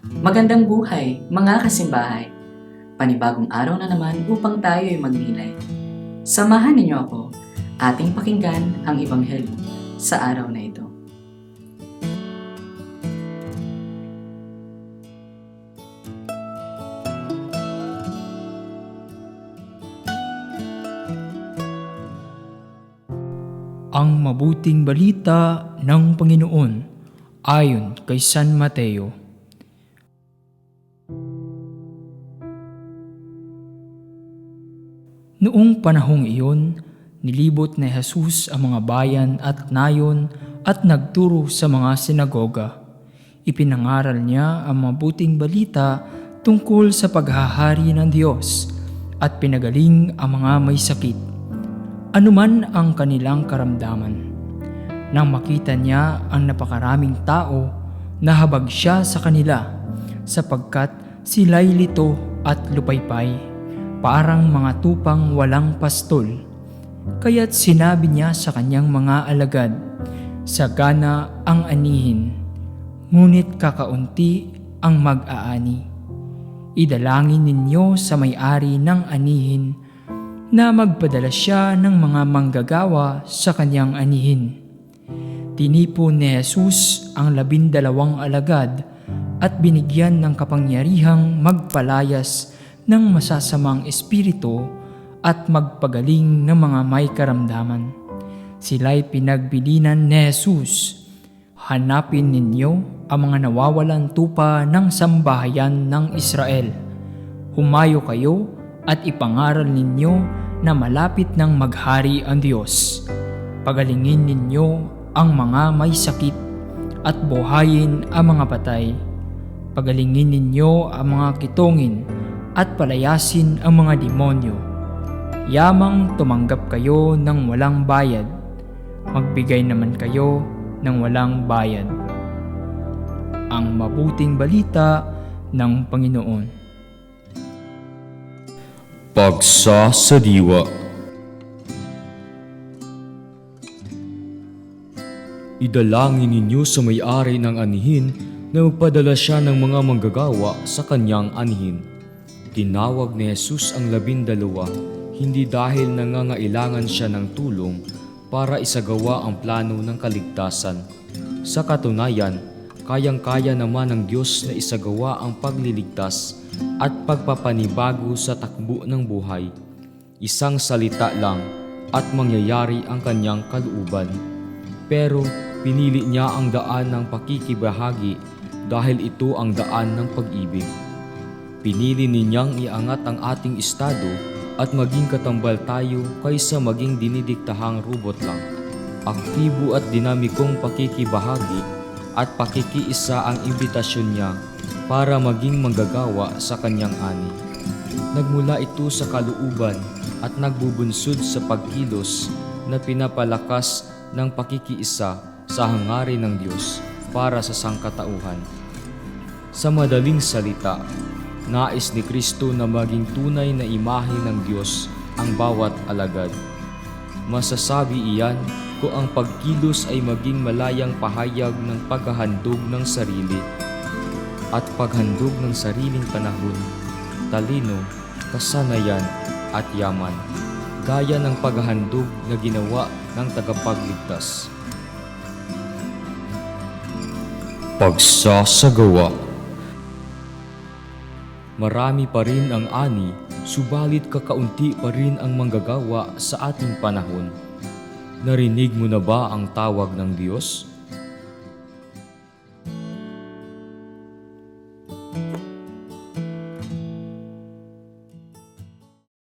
Magandang buhay, mga kasimbahay. Panibagong araw na naman upang tayo ay magnilay. Samahan ninyo ako, ating pakinggan ang Ebanghelyo sa araw na ito. Ang mabuting balita ng Panginoon ayon kay San Mateo. Noong panahong iyon, nilibot ni Jesus ang mga bayan at nayon at nagturo sa mga sinagoga. Ipinangaral niya ang mabuting balita tungkol sa paghahari ng Diyos at pinagaling ang mga may sakit, anuman ang kanilang karamdaman. Nang makita niya ang napakaraming tao, nahabag siya sa kanila sapagkat sila'y lito at lupaypay, parang mga tupang walang pastol. Kaya't sinabi niya sa kanyang mga alagad, "Sagana ang anihin, ngunit kakaunti ang mag-aani. Idalangin ninyo sa may-ari ng anihin na magpadala siya ng mga manggagawa sa kanyang anihin." Tinipon ni Jesus ang 12 alagad at binigyan ng kapangyarihang magpalayas ng masasamang espiritu at magpagaling ng mga may karamdaman. Sila'y pinagbilinan ni Jesus, "Hanapin ninyo ang mga nawawalan tupa ng sambahayan ng Israel. Humayo kayo at ipangaral ninyo na malapit ng maghari ang Diyos. Pagalingin ninyo ang mga may sakit at buhayin ang mga patay. Pagalingin ninyo ang mga kitongin at palayasin ang mga demonyo. Yamang tumanggap kayo ng walang bayad, magbigay naman kayo ng walang bayad." Ang mabuting balita ng Panginoon. Pagsasadiwa. Idalangin ninyo sa may-ari ng anihin na magpadala siya ng mga manggagawa sa kanyang anihin. Tinawag ni Jesus ang 12, hindi dahil nangangailangan siya ng tulong para isagawa ang plano ng kaligtasan. Sa katunayan, kayang-kaya naman ng Diyos na isagawa ang pagliligtas at pagpapanibago sa takbo ng buhay. Isang salita lang at mangyayari ang kanyang kalooban. Pero pinili niya ang daan ng pakikibahagi dahil ito ang daan ng pag-ibig. Pinili ninyang iangat ang ating estado at maging katambal tayo kaysa maging dinidiktahang robot lang. Aktibo at dinamikong pakikibahagi at pakikiisa ang imbitasyon niya para maging manggagawa sa kanyang ani. Nagmula ito sa kalooban at nagbubunsod sa pagkilos na pinapalakas ng pakikiisa sa hangarin ng Diyos para sa sangkatauhan. Sa madaling salita, nais ni Kristo na maging tunay na imahe ng Diyos ang bawat alagad. Masasabi iyan kung ang pagkilos ay maging malayang pahayag ng paghahandog ng sarili at paghandog ng sariling panahon, talino, kasanayan at yaman, gaya ng paghahandog na ginawa ng tagapagligtas. Pagsasagawa. Marami pa rin ang ani, subalit kakaunti pa rin ang manggagawa sa ating panahon. Narinig mo na ba ang tawag ng Diyos?